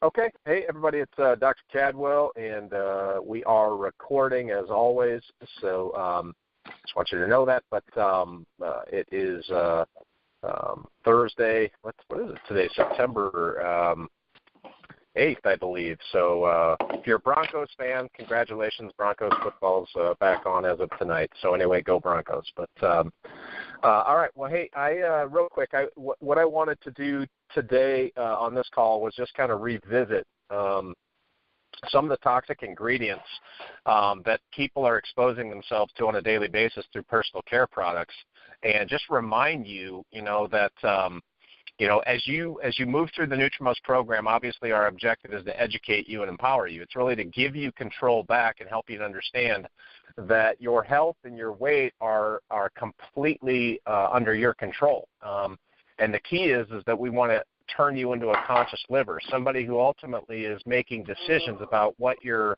Okay. Hey, everybody, it's Dr. Cadwell, and we are recording as always. So just want you to know that. But it is Thursday. What is it today? September 8th, I believe. So if you're a Broncos fan, congratulations. Broncos football's back on as of tonight. So anyway, go Broncos. But all right. Well, hey, real quick, what I wanted to do today on this call was just kind of revisit some of the toxic ingredients that people are exposing themselves to on a daily basis through personal care products, and just remind you, that as you move through the Nutrimos program, obviously our objective is to educate you and empower you. It's really to give you control back and help you to understand that your health and your weight are completely under your control. And the key is that we want to turn you into a conscious liver, somebody who ultimately is making decisions about what you're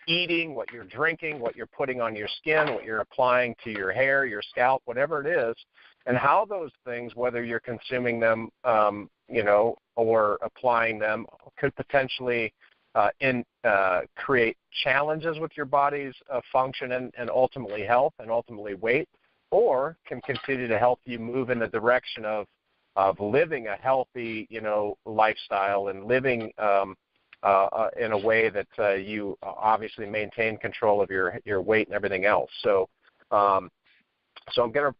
eating, what you're drinking, what you're putting on your skin, what you're applying to your hair, your scalp, whatever it is, and how those things, whether you're consuming them, or applying them, could potentially create challenges with your body's function and ultimately health and ultimately weight, or can continue to help you move in the direction of living a healthy, lifestyle and living in a way that you obviously maintain control of your weight and everything else. So I'm going to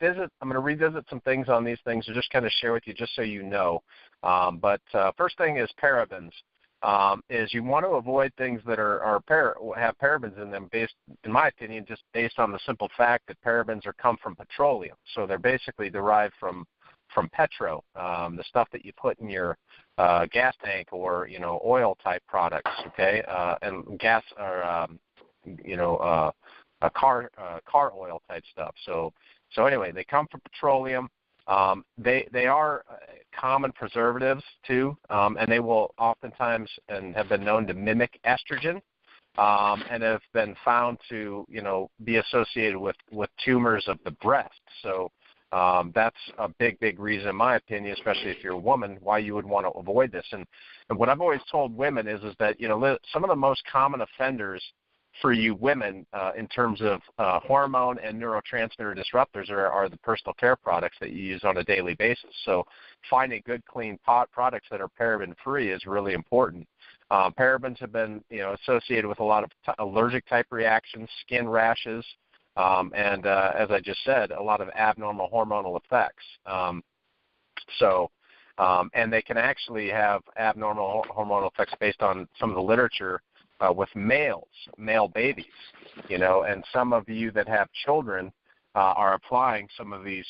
revisit some things on these things to just kind of share with you, just so you know. But first thing is parabens. Is you want to avoid things that have parabens in them, based, in my opinion, just based on the simple fact that parabens come from petroleum. So they're basically derived from petro, the stuff that you put in your gas tank or oil type products, okay, and gas or car oil type stuff. So anyway, they come from petroleum. They are common preservatives too, and they will oftentimes and have been known to mimic estrogen, and have been found to be associated with tumors of the breast. So that's a big reason, in my opinion, especially if you're a woman, why you would want to avoid this. And what I've always told women is that some of the most common offenders for you women in terms of hormone and neurotransmitter disruptors are the personal care products that you use on a daily basis. So finding good, clean products that are paraben-free is really important. Parabens have been associated with a lot of allergic type reactions, skin rashes, and as I just said, a lot of abnormal hormonal effects. And they can actually have abnormal hormonal effects based on some of the literature with male babies, and some of you that have children are applying some of these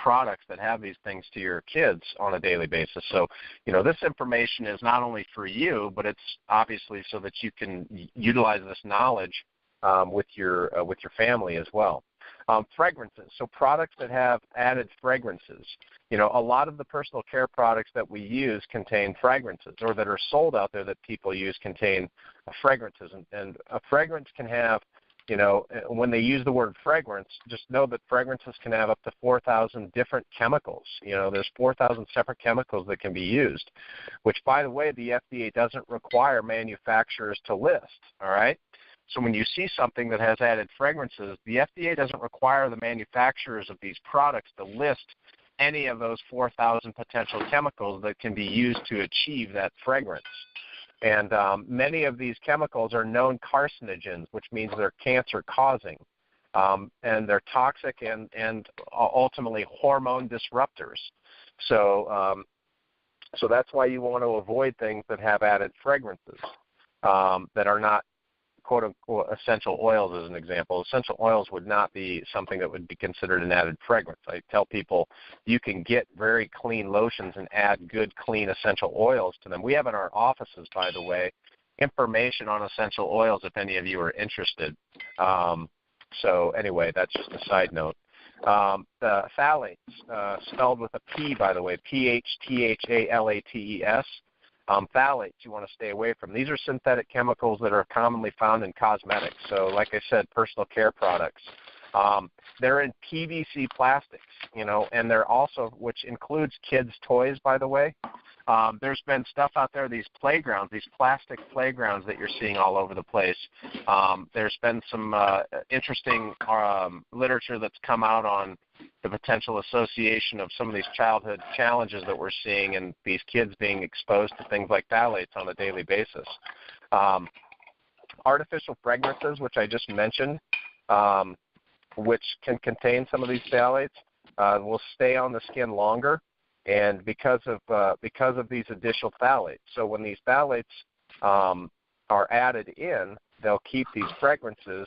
products that have these things to your kids on a daily basis. So, this information is not only for you, but it's obviously so that you can utilize this knowledge with your family as well. Fragrances, so products that have added fragrances. A lot of the personal care products that we use contain fragrances, or that are sold out there that people use contain fragrances. And a fragrance can have, when they use the word fragrance, just know that fragrances can have up to 4,000 different chemicals. There's 4,000 separate chemicals that can be used, which, by the way, the FDA doesn't require manufacturers to list, all right? So when you see something that has added fragrances, the FDA doesn't require the manufacturers of these products to list any of those 4,000 potential chemicals that can be used to achieve that fragrance. And many of these chemicals are known carcinogens, which means they're cancer-causing, and they're toxic and ultimately hormone disruptors. So that's why you want to avoid things that have added fragrances that are not quote-unquote essential oils, as an example. Essential oils would not be something that would be considered an added fragrance. I tell people you can get very clean lotions and add good, clean essential oils to them. We have in our offices, by the way, information on essential oils if any of you are interested. So anyway, that's just a side note. The phthalates, spelled with a P, by the way, Phthalates. Phthalates you want to stay away from. These are synthetic chemicals that are commonly found in cosmetics. So like I said, personal care products. They're in PVC plastics, and they're also, which includes kids' toys, by the way. There's been stuff out there, these playgrounds, these plastic playgrounds that you're seeing all over the place. There's been some interesting literature that's come out on the potential association of some of these childhood challenges that we're seeing and these kids being exposed to things like phthalates on a daily basis. Artificial fragrances, which I just mentioned, which can contain some of these phthalates, will stay on the skin longer, and because of these additional phthalates. So when these phthalates are added in, they'll keep these fragrances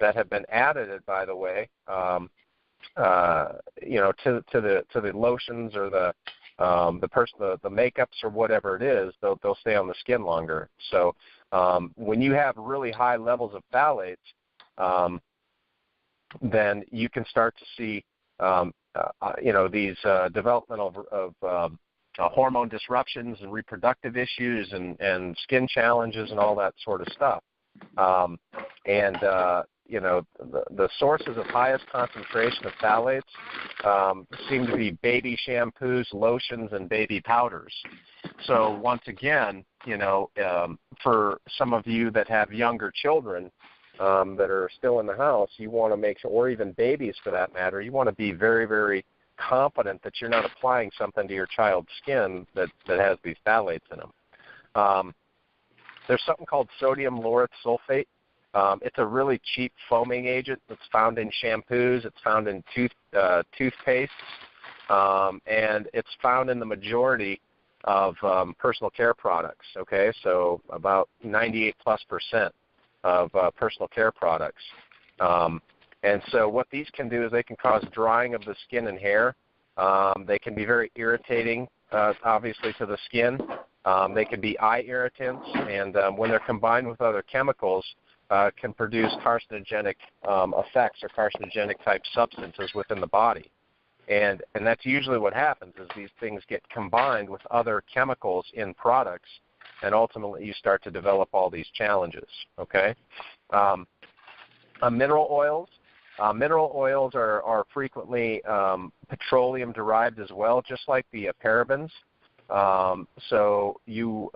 that have been added, by the way, to the lotions or the makeups or whatever it is. They'll stay on the skin longer. So when you have really high levels of phthalates, then you can start to see these development of hormone disruptions and reproductive issues and skin challenges and all that sort of stuff. The sources of highest concentration of phthalates seem to be baby shampoos, lotions, and baby powders. So once again, for some of you that have younger children that are still in the house, you want to make sure, or even babies for that matter, you want to be very, very confident that you're not applying something to your child's skin that has these phthalates in them. There's something called sodium lauryl sulfate. It's a really cheap foaming agent that's found in shampoos. It's found in toothpaste, and it's found in the majority of personal care products. Okay, so about 98+% of personal care products. And so what these can do is they can cause drying of the skin and hair. They can be very irritating, obviously, to the skin. They can be eye irritants, and when they're combined with other chemicals, can produce carcinogenic effects or carcinogenic-type substances within the body. And that's usually what happens is these things get combined with other chemicals in products, and ultimately you start to develop all these challenges, okay? Mineral oils. Mineral oils are frequently petroleum-derived as well, just like the parabens. So you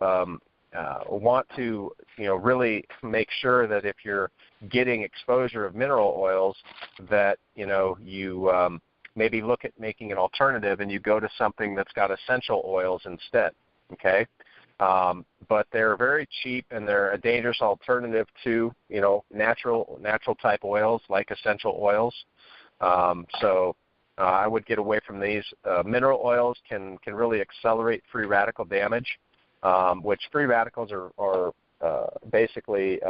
want to really make sure that if you're getting exposure of mineral oils that you maybe look at making an alternative and you go to something that's got essential oils instead, okay? But they're very cheap and they're a dangerous alternative to natural type oils like essential oils. So I would get away from these. Mineral oils can really accelerate free radical damage, which free radicals are basically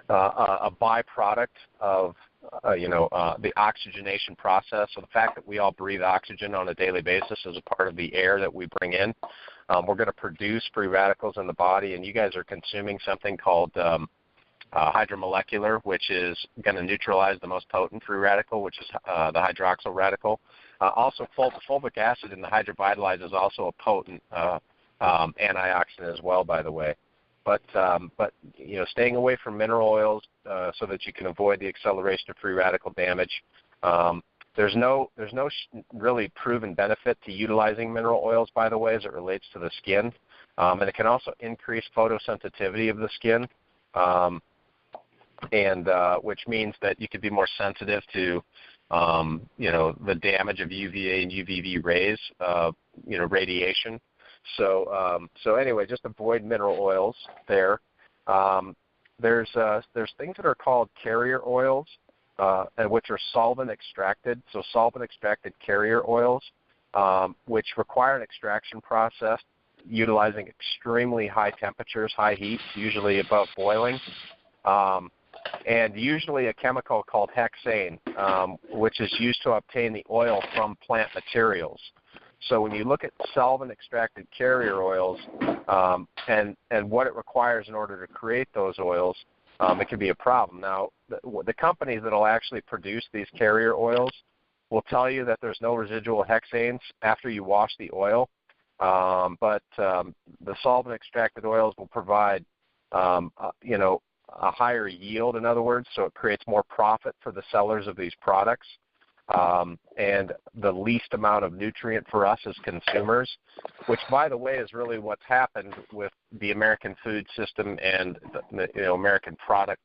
a byproduct of the oxygenation process. So the fact that we all breathe oxygen on a daily basis is a part of the air that we bring in. We're going to produce free radicals in the body, and you guys are consuming something called hydromolecular, which is going to neutralize the most potent free radical, which is the hydroxyl radical. Also, fulvic acid in the hydrovitalize is also a potent antioxidant as well, by the way. But staying away from mineral oils so that you can avoid the acceleration of free radical damage. There's no really proven benefit to utilizing mineral oils, by the way, as it relates to the skin, and it can also increase photosensitivity of the skin, and which means that you could be more sensitive to the damage of UVA and UVB rays, radiation. So anyway, just avoid mineral oils there. There's things that are called carrier oils, which are solvent extracted. So solvent extracted carrier oils, which require an extraction process utilizing extremely high temperatures, high heat, usually above boiling, and usually a chemical called hexane, which is used to obtain the oil from plant materials. So when you look at solvent-extracted carrier oils and what it requires in order to create those oils, it can be a problem. Now, the companies that will actually produce these carrier oils will tell you that there's no residual hexanes after you wash the oil, but the solvent-extracted oils will provide, a higher yield, in other words, so it creates more profit for the sellers of these products, and the least amount of nutrient for us as consumers, which, by the way, is really what's happened with the American food system and the American products.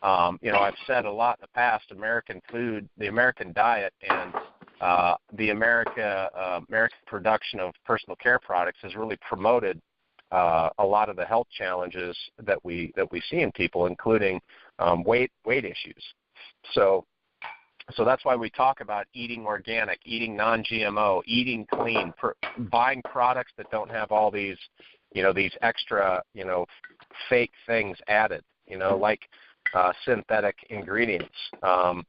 I've said a lot in the past, American food, the American diet, and the American production of personal care products has really promoted a lot of the health challenges that we see in people, including weight issues. So that's why we talk about eating organic, eating non-GMO, eating clean, buying products that don't have all these extra, fake things added, like synthetic ingredients. And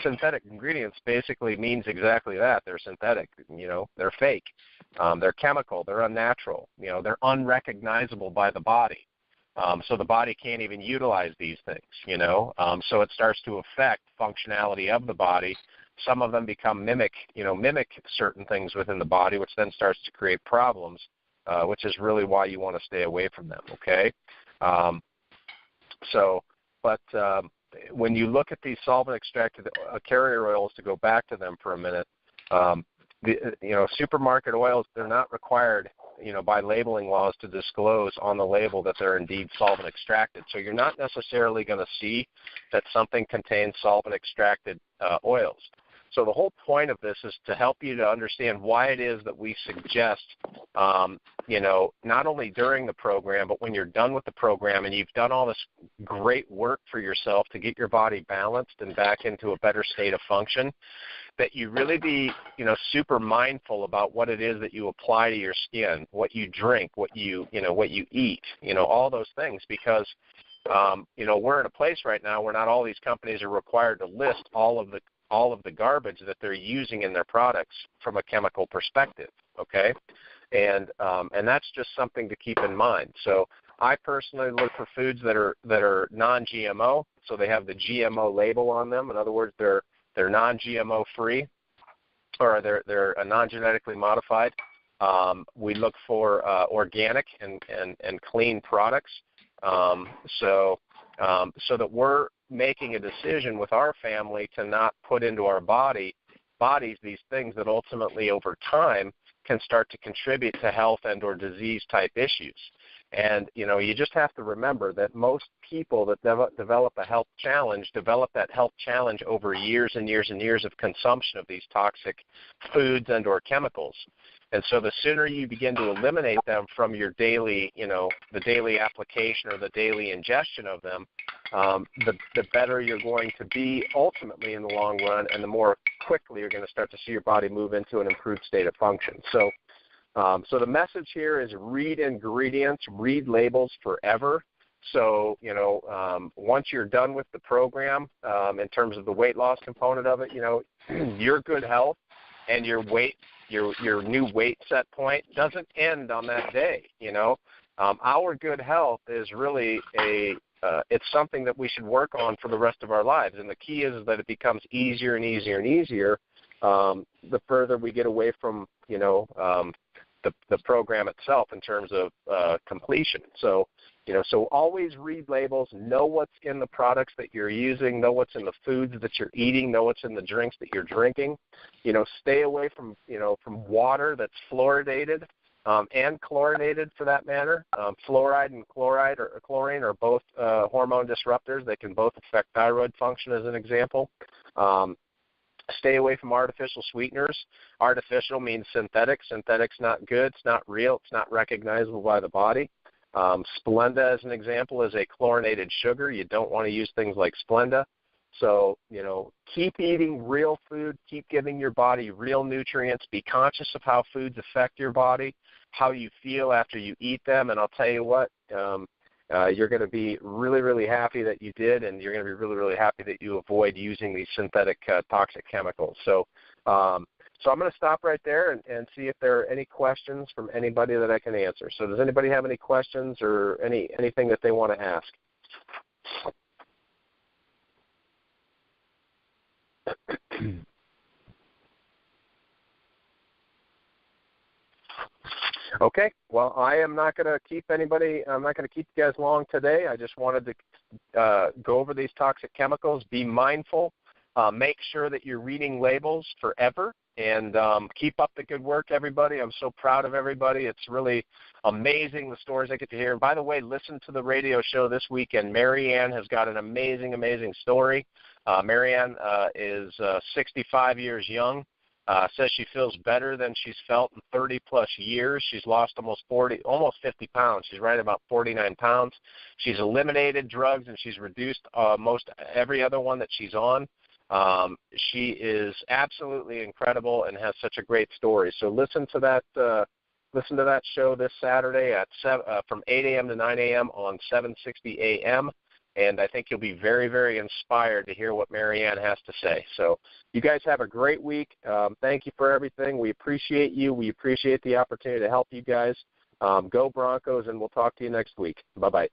synthetic ingredients basically means exactly that. They're synthetic, they're fake. They're chemical, they're unnatural, they're unrecognizable by the body. So the body can't even utilize these things, so it starts to affect functionality of the body. Some of them become mimic certain things within the body, which then starts to create problems, which is really why you want to stay away from them, okay? But when you look at these solvent-extracted carrier oils, to go back to them for a minute, supermarket oils, they're not required, by labeling laws to disclose on the label that they're indeed solvent extracted. So you're not necessarily going to see that something contains solvent extracted oils. So the whole point of this is to help you to understand why it is that we suggest, not only during the program, but when you're done with the program and you've done all this great work for yourself to get your body balanced and back into a better state of function, that you really be, super mindful about what it is that you apply to your skin, what you drink, what you eat, all those things, because we're in a place right now where not all these companies are required to list all of the garbage that they're using in their products from a chemical perspective, okay? And that's just something to keep in mind. So I personally look for foods that are non-GMO, so they have the GMO label on them. In other words, they're non-GMO free, or they're non-genetically modified. We look for organic and clean products, so that we're making a decision with our family to not put into our bodies these things that ultimately over time can start to contribute to health and or disease type issues. And, you just have to remember that most people that develop a health challenge develop that health challenge over years and years and years of consumption of these toxic foods and or chemicals. And so the sooner you begin to eliminate them from your daily, the daily application or the daily ingestion of them, the better you're going to be ultimately in the long run, and the more quickly you're going to start to see your body move into an improved state of function. So the message here is read ingredients, read labels forever. So, once you're done with the program, in terms of the weight loss component of it, your good health and your new weight set point doesn't end on that day. Our good health is really it's something that we should work on for the rest of our lives. And the key is that it becomes easier and easier and easier the further we get away from, the program itself in terms of completion. So always read labels, know what's in the products that you're using, know what's in the foods that you're eating, know what's in the drinks that you're drinking. Stay away from water that's fluoridated and chlorinated for that matter. Fluoride and chlorine are both hormone disruptors. They can both affect thyroid function, as an example. Stay away from artificial sweeteners. Artificial means synthetic. Synthetic's not good. It's not real. It's not recognizable by the body. Splenda, as an example, is a chlorinated sugar. You don't want to use things like Splenda. So, keep eating real food. Keep giving your body real nutrients. Be conscious of how foods affect your body, how you feel after you eat them. And I'll tell you what, you're going to be really, really happy that you did, and you're going to be really, really happy that you avoid using these synthetic toxic chemicals. So I'm going to stop right there and see if there are any questions from anybody that I can answer. So does anybody have any questions or anything that they want to ask? Okay. Well, I am not going to keep anybody. I'm not going to keep you guys long today. I just wanted to go over these toxic chemicals. Be mindful. Make sure that you're reading labels forever, and keep up the good work, everybody. I'm so proud of everybody. It's really amazing the stories I get to hear. And by the way, listen to the radio show this weekend. Marianne has got an amazing, amazing story. Marianne is 65 years young. Says she feels better than she's felt in 30-plus years. She's lost almost 50 pounds. She's right about 49 pounds. She's eliminated drugs, and she's reduced most every other one that she's on. She is absolutely incredible and has such a great story. So listen to that show this Saturday at from 8 a.m. to 9 a.m. on 760 a.m., and I think you'll be very, very inspired to hear what Marianne has to say. So you guys have a great week. Thank you for everything. We appreciate you. We appreciate the opportunity to help you guys. Go Broncos, and we'll talk to you next week. Bye-bye.